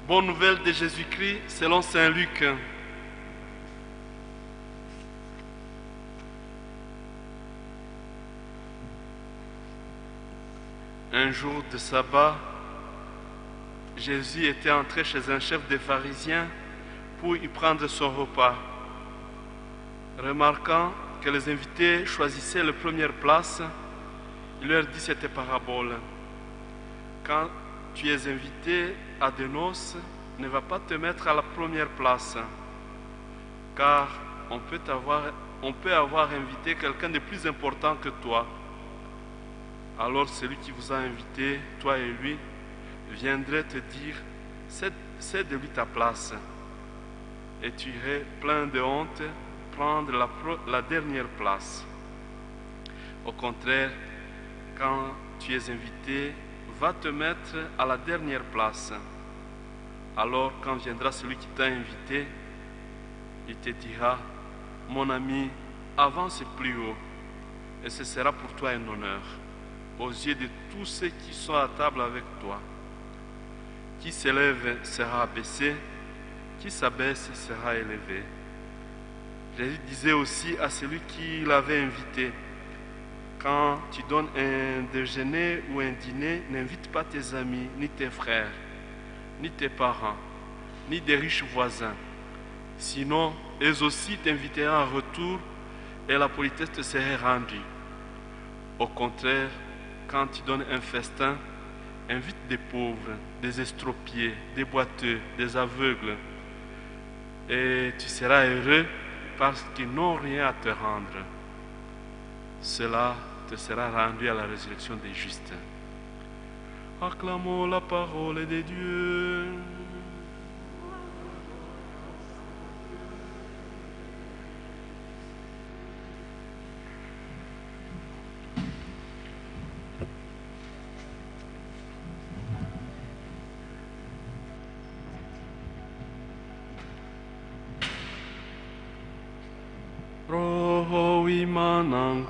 Bonne nouvelle de Jésus-Christ selon Saint Luc. Un jour de sabbat, Jésus était entré chez un chef des pharisiens pour y prendre son repas. Remarquant que les invités choisissaient la première place, il leur dit cette parabole. Quand tu es invité à des noces, ne va pas te mettre à la première place, car on peut avoir invité quelqu'un de plus important que toi. Alors celui qui vous a invité, toi et lui, viendrait te dire, c'est de lui ta place. Et tu irais plein de honte prendre la dernière place. Au contraire, quand tu es invité, va te mettre à la dernière place. Alors quand viendra celui qui t'a invité, il te dira, mon ami, avance plus haut, et ce sera pour toi un honneur aux yeux de tous ceux qui sont à table avec toi. Qui s'élève sera abaissé, qui s'abaisse sera élevé. Jésus disait aussi à celui qui l'avait invité, quand tu donnes un déjeuner ou un dîner, n'invite pas tes amis, ni tes frères, ni tes parents, ni des riches voisins. Sinon, eux aussi t'inviteront en retour et la politesse te serait rendue. Au contraire, quand tu donnes un festin, invite des pauvres, des estropiés, des boiteux, des aveugles, et tu seras heureux parce qu'ils n'ont rien à te rendre. Cela te sera rendu à la résurrection des justes. Acclamons la parole de Dieu. Roho imananguino.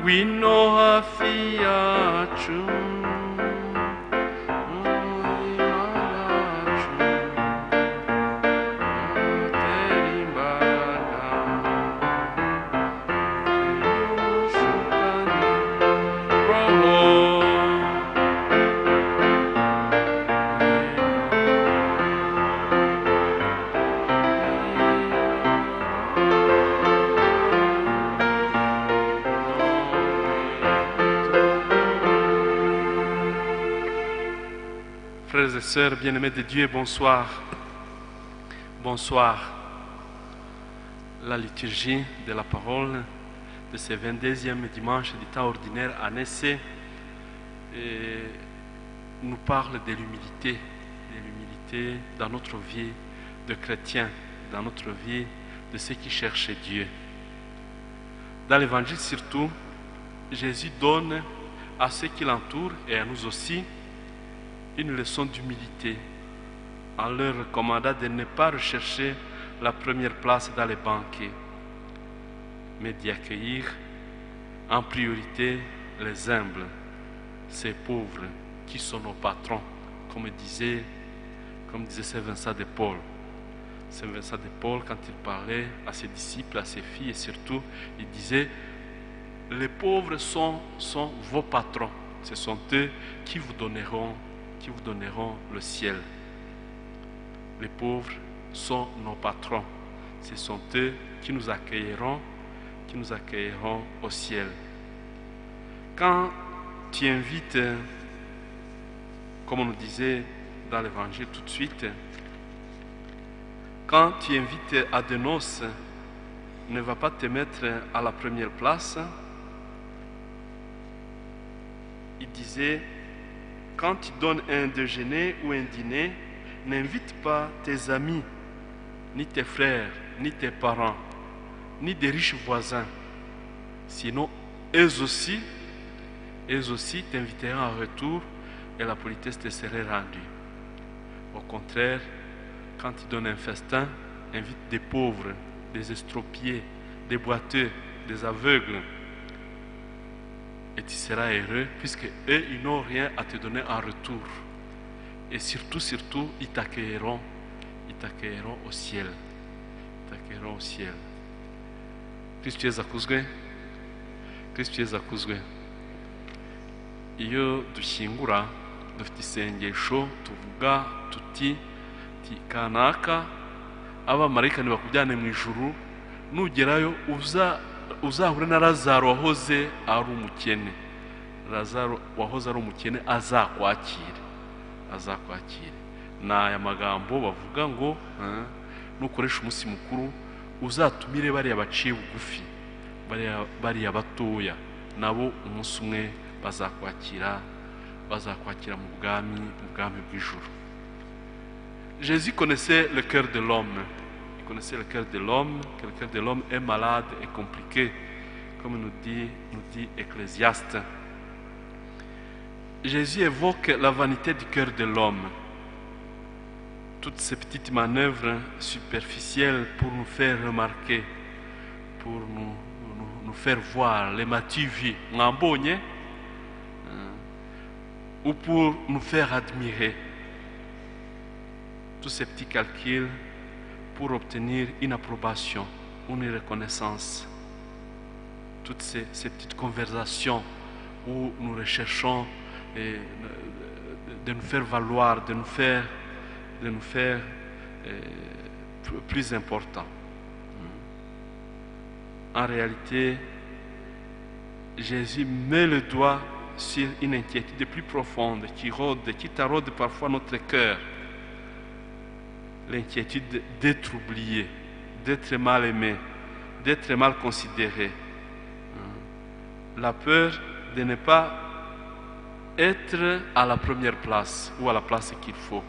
Guino afiachu. Frères et sœurs bien-aimés de Dieu, bonsoir. Bonsoir. La liturgie de la parole de ce 22e dimanche du temps ordinaire année C nous parle de l'humilité dans notre vie de chrétiens, dans notre vie de ceux qui cherchent Dieu. Dans l'évangile surtout, Jésus donne à ceux qui l'entourent et à nous aussi une leçon d'humilité en leur recommandant de ne pas rechercher la première place dans les banquets, mais d'y accueillir en priorité les humbles, ces pauvres qui sont nos patrons, comme disait Saint Vincent de Paul. Saint Vincent de Paul, quand il parlait à ses disciples, à ses filles et surtout, il disait, les pauvres sont vos patrons, ce sont eux qui vous donneront le ciel. Les pauvres sont nos patrons. Ce sont eux qui nous accueilleront au ciel. Quand tu invites, comme on nous disait dans l'évangile tout de suite, quand tu invites à des noces, ne va pas te mettre à la première place. Il disait, quand tu donnes un déjeuner ou un dîner, n'invite pas tes amis, ni tes frères, ni tes parents, ni des riches voisins. Sinon, eux aussi t'inviteront en retour et la politesse te serait rendue. Au contraire, quand il donne un festin, invite des pauvres, des estropiés, des boiteux, des aveugles. Et tu seras heureux puisque eux, ils n'ont rien à te donner en retour. Et surtout, ils t'accueilleront au ciel. Ils t'accueilleront au ciel. Kristo Yesu akuzwe. Kristo Yesu akuzwe. Iyo dushyingura dufite isengesho tuvuga tuti kanaka abamarayika ntibakujyane mu ijuru, nugerayo uzahure na Lazaro wahoze ari umukene. Lazaro wahoze ari umukene azakwakire. Ni aya magambo bavuga ngo nukoresha umunsi mukuru uzatumire bariya baciye bugufi, bariya batoya, nabo umunsi umwe bazakwakira mu bwami bw'ijuru. Jésus connaissait le cœur de l'homme. Il connaissait le cœur de l'homme, que le cœur de l'homme est malade et compliqué, comme nous dit Ecclésiaste. Jésus évoque la vanité du cœur de l'homme. Toutes ces petites manœuvres superficielles pour nous faire remarquer, pour nous faire voir les mativi ngambonye, ou pour nous faire admirer. Tous ces petits calculs pour obtenir une approbation, une reconnaissance. Toutes ces petites conversations où nous recherchons de nous faire valoir, de nous faire plus important. En réalité, Jésus met le doigt sur une inquiétude plus profonde qui taraude parfois notre cœur. L'inquiétude d'être oublié, d'être mal aimé, d'être mal considéré. La peur de ne pas être à la première place ou à la place qu'il faut.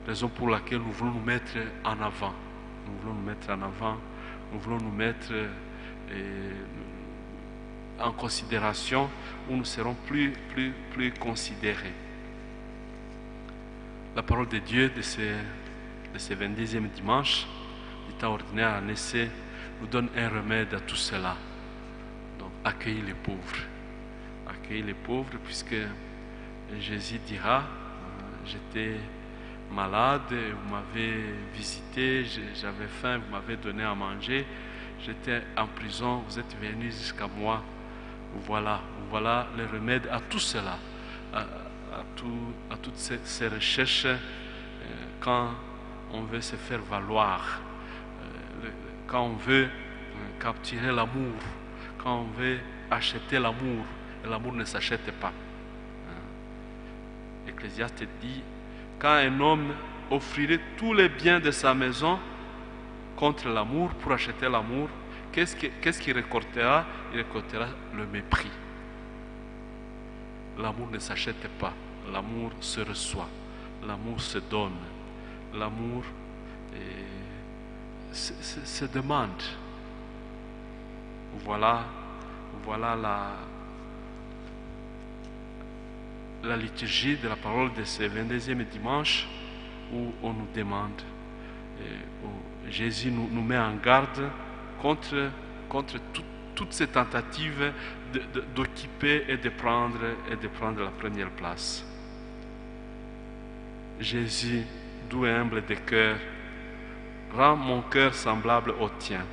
Raison pour laquelle nous voulons nous mettre en avant. Nous voulons nous mettre en considération, où nous serons plus considérés. La parole de Dieu de ce 22e dimanche du temps ordinaire en essai nous donne un remède à tout cela. Donc, accueillez les pauvres. Accueillez les pauvres, puisque Jésus dira, j'étais malade, vous m'avez visité, j'avais faim, vous m'avez donné à manger, j'étais en prison, vous êtes venus jusqu'à moi. Voilà le remède à tout cela, à toutes ces recherches quand on veut se faire valoir, quand on veut capturer l'amour, quand on veut acheter l'amour, et l'amour ne s'achète pas. Ecclésiaste dit, quand un homme offrirait tous les biens de sa maison contre l'amour, pour acheter l'amour, qu'est-ce qu'il récoltera? Il récoltera le mépris. L'amour ne s'achète pas, l'amour se reçoit, l'amour se donne, l'amour se demande. Voilà la liturgie de la parole de ce 22e dimanche, où on nous demande, où Jésus nous met en garde contre toutes ces tentatives d'occuper et de prendre la première place. Jésus, doux et humble de cœur, rends mon cœur semblable au tien.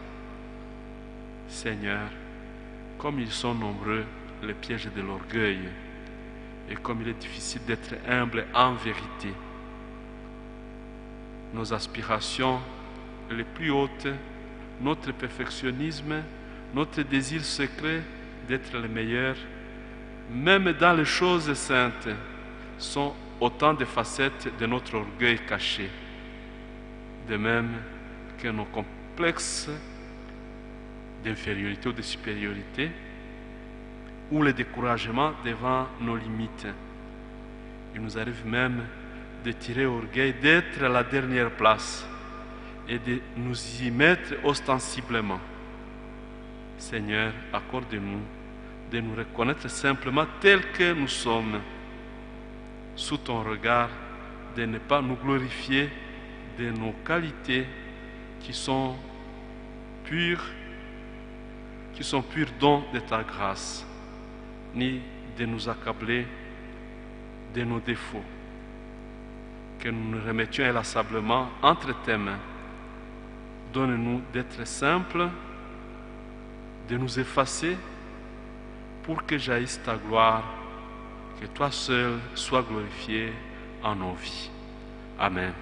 Seigneur, comme ils sont nombreux les pièges de l'orgueil, et comme il est difficile d'être humble en vérité, nos aspirations les plus hautes, notre perfectionnisme, notre désir secret d'être les meilleurs, même dans les choses saintes, sont autant de facettes de notre orgueil caché. De même que nos complexes d'infériorité ou de supériorité, ou le découragement devant nos limites. Il nous arrive même de tirer orgueil d'être à la dernière place et de nous y mettre ostensiblement. Seigneur, accorde-nous de nous reconnaître simplement tels que nous sommes, sous ton regard de ne pas nous glorifier de nos qualités qui sont purs dons de ta grâce, ni de nous accabler de nos défauts, que nous nous remettions inlassablement entre tes mains. Donne-nous d'être simples, de nous effacer pour que jaillisse ta gloire, que toi seul sois glorifié en nos vies. Amen.